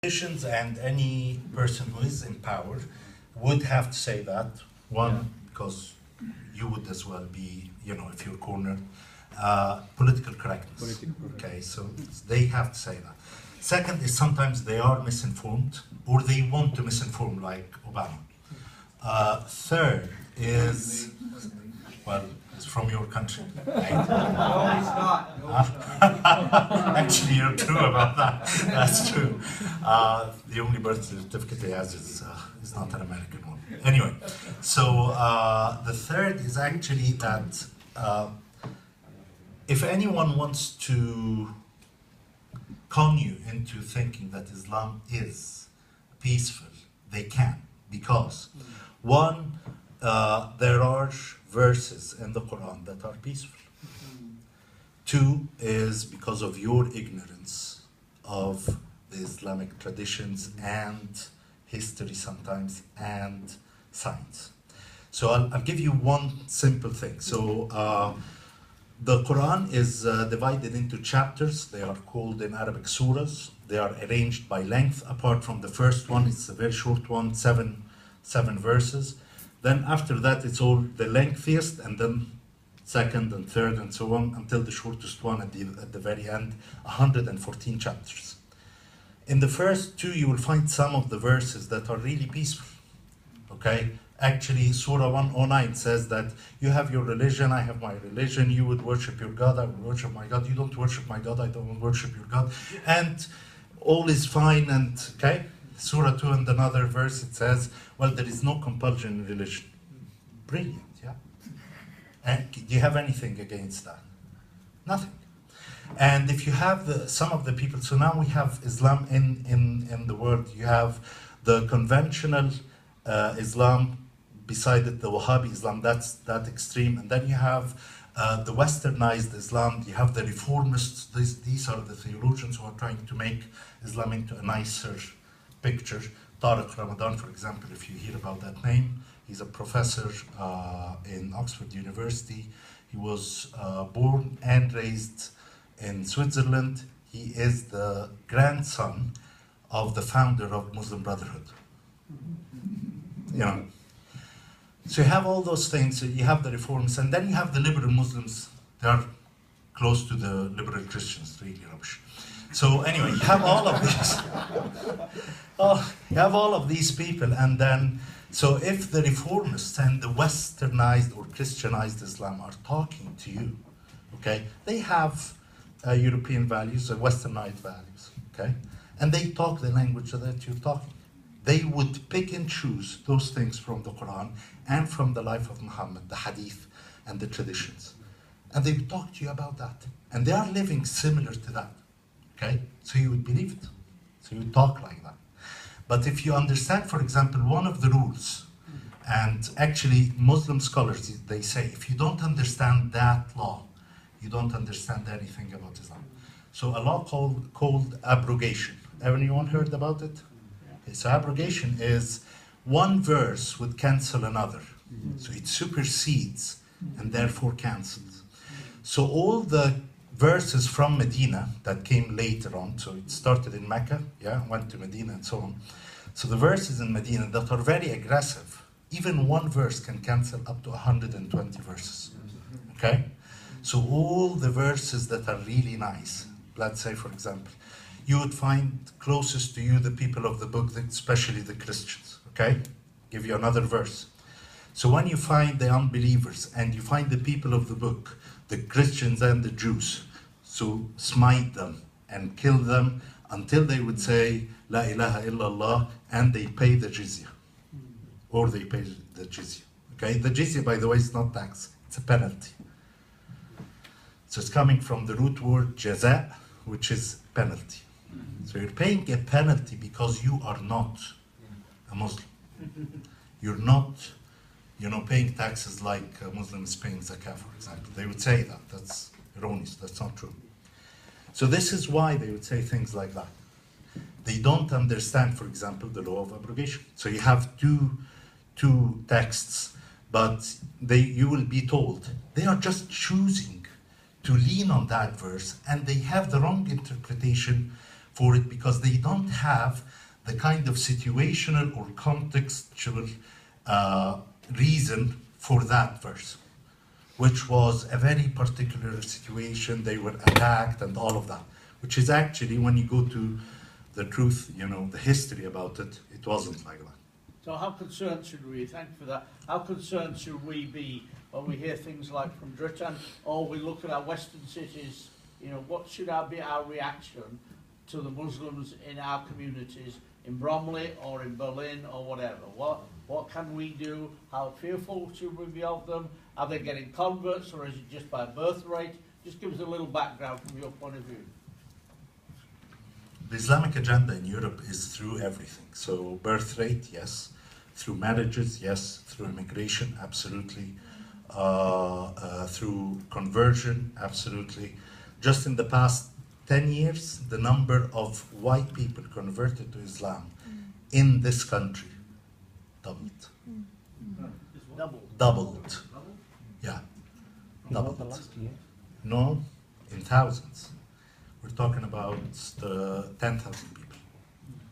Politicians and any person who is in power would have to say that. One, because you would as well be, if you're cornered, political correctness. Okay, so they have to say that. Second is sometimes they are misinformed or they want to misinform, like Obama. Third is, well, it's from your country, right? No, he's not. Actually, you're true about that. That's true. The only birth certificate he has is not an American one. Anyway, so the third is actually that if anyone wants to con you into thinking that Islam is peaceful, they can. Because, one, there are verses in the Quran that are peaceful. Two is because of your ignorance of the Islamic traditions and history sometimes and science. So I'll give you one simple thing. So the Quran is divided into chapters. They are called in Arabic surahs. They are arranged by length. Apart from the first one, it's a very short one, seven verses. Then after that, it's all the lengthiest, and then second and third and so on, until the shortest one at the very end, 114 chapters. In the first two, you will find some of the verses that are really peaceful. Okay? Actually, Surah 109 says that you have your religion, I have my religion, you would worship your God, I would worship my God, you don't worship my God, I don't worship your God, and all is fine, and okay? Surah 2 and another verse, it says, well, there is no compulsion in religion. Brilliant, yeah? And do you have anything against that? Nothing. And if you have some of the people, so now we have Islam in the world, you have the conventional Islam, beside it the Wahhabi Islam, that's that extreme, and then you have the westernized Islam, you have the reformists, these are the theologians who are trying to make Islam into a nicer picture. Tariq Ramadan, for example, if you hear about that name, he's a professor in Oxford University. He was born and raised in Switzerland. He is the grandson of the founder of Muslim Brotherhood. So you have all those things, so you have the reforms, and then you have the liberal Muslims. They are close to the liberal Christians, really rubbish. So anyway, you have all of these. You have all of these people, and then, so if the reformists and the westernized or Christianized Islam are talking to you, okay, they have European values, westernized values, okay, and they talk the language that you're talking. They would pick and choose those things from the Quran and from the life of Muhammad, the hadith and the traditions. And they would talk to you about that. And they are living similar to that. Okay? So you would believe it. So you would talk like that. But if you understand, for example, one of the rules, and actually Muslim scholars, they say, if you don't understand that law, you don't understand anything about Islam. So a law called abrogation. Anyone heard about it? So abrogation is one verse would cancel another. So it supersedes and therefore cancels. So all the verses from Medina that came later on, so it started in Mecca, went to Medina and so on. So the verses in Medina that are very aggressive, even one verse can cancel up to 120 verses. Okay? So all the verses that are really nice, let's say for example, you would find closest to you the people of the book, especially the Christians, okay? Give you another verse. So when you find the unbelievers and you find the people of the book, the Christians and the Jews, so smite them and kill them until they would say, La ilaha illallah, and they pay the jizya. Or they pay the jizya, okay? The jizya, by the way, is not tax, it's a penalty. So it's coming from the root word jaza, which is penalty. So you're paying a penalty because you are not a Muslim. You're not, paying taxes like a Muslim is paying zakah, for example. They would say that. That's erroneous. That's not true. So this is why they would say things like that. They don't understand, for example, the law of abrogation. So you have two texts, but you will be told they are just choosing to lean on that verse, and they have the wrong interpretation for it because they don't have the kind of situational or contextual reason for that verse, which was a very particular situation. They were attacked and all of that, which is actually, when you go to the truth, you know, the history about it, it wasn't like that. So how concerned should we, thank you for that, how concerned should we be when we hear things like from Britain, or we look at our Western cities, you know, what should be our reaction to the Muslims in our communities, in Bromley or in Berlin or whatever? What can we do? How fearful should we be of them? Are they getting converts, or is it just by birth rate? Just give us a little background from your point of view. The Islamic agenda in Europe is through everything. So birth rate, yes. Through marriages, yes. Through immigration, absolutely. Through conversion, absolutely. Just in the past 10 years, the number of white people converted to Islam in this country doubled. Doubled. Yeah. Doubled. The last year. No, in thousands. We're talking about 10,000 people.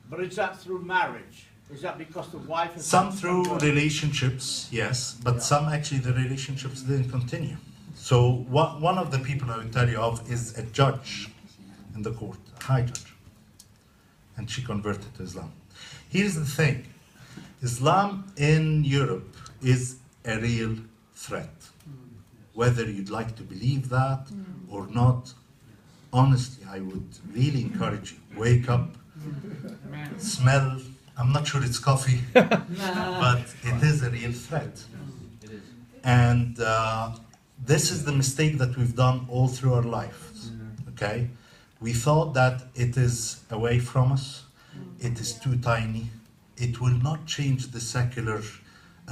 But is that through marriage? Is that because the wife has... Some through relationships, yes, but some actually the relationships didn't continue. So one of the people I will tell you of is a judge in the court, a high judge, and she converted to Islam. Here's the thing, Islam in Europe is a real threat. Whether you'd like to believe that or not, honestly, I would really encourage you, wake up, smell, I'm not sure it's coffee, but it is a real threat. And this is the mistake that we've done all through our lives, okay? We thought that it is away from us, it is too tiny, it will not change the secular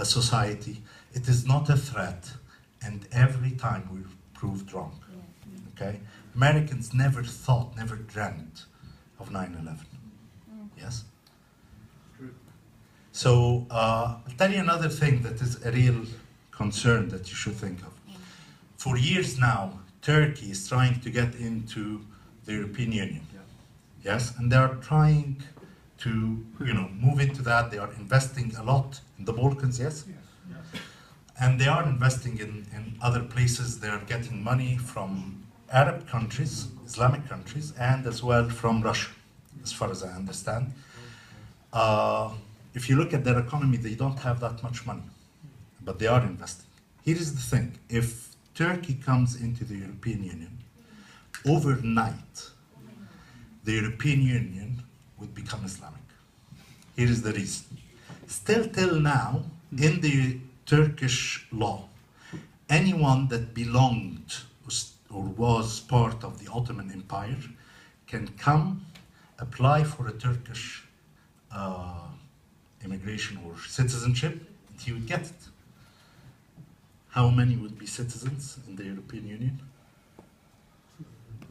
society, it is not a threat, and every time we've proved wrong, okay? Americans never thought, never dreamt of 9/11, yes? So I'll tell you another thing that is a real concern that you should think of. For years now, Turkey is trying to get into the European Union, yes? And they are trying to, you know, move into that. They are investing a lot in the Balkans, yes? And they are investing in other places. They are getting money from Arab countries, Islamic countries, and as well from Russia, as far as I understand. If you look at their economy, they don't have that much money, but they are investing. Here is the thing, if Turkey comes into the European Union, overnight, the European Union would become Islamic. Here is the reason. Still till now, in the Turkish law, anyone that belonged or was part of the Ottoman Empire can come, apply for a Turkish immigration or citizenship, and he would get it. How many would be citizens in the European Union?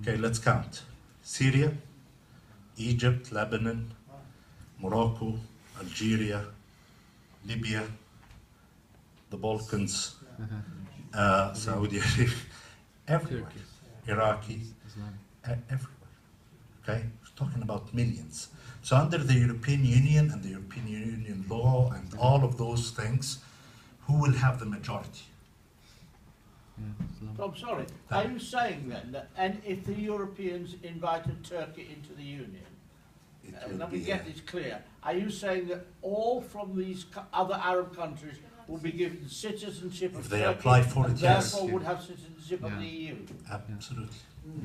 Okay, let's count. Syria, Egypt, Lebanon, Morocco, Algeria, Libya, the Balkans, Saudi Arabia, everywhere. Iraqi, everywhere. Okay, we're talking about millions. So under the European Union and the European Union law and all of those things, who will have the majority? So I'm sorry, are you saying then that, and if the Europeans invited Turkey into the Union, let me get this clear, are you saying that all from these other Arab countries will be given citizenship of if they Turkey, apply for and it, yes. therefore would have citizenship of the EU? Absolutely.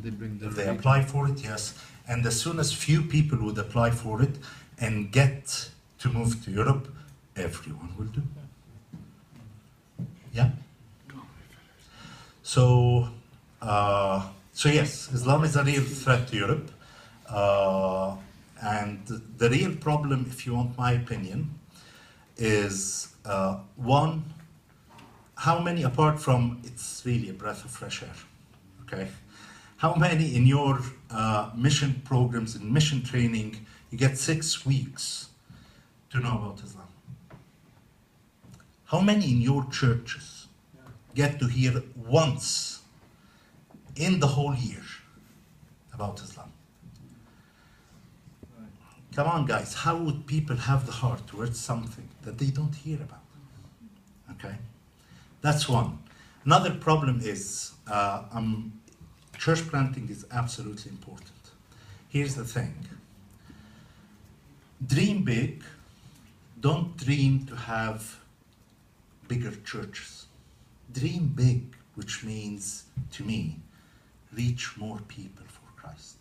They bring the If they apply for it, yes. And as soon as few people would apply for it and get to move to Europe, everyone will do. Yeah? So yes, Islam is a real threat to Europe. And the real problem, if you want my opinion, is one, how many, apart from it's really a breath of fresh air, okay? How many in your mission programs and mission training, you get 6 weeks to know about Islam? How many in your churches get to hear once in the whole year about Islam? Come on, guys, how would people have the heart towards something that they don't hear about? Okay? That's one. Another problem is church planting is absolutely important. Here's the thing. Dream big. Don't dream to have bigger churches. Dream big, which means, to me, reach more people for Christ.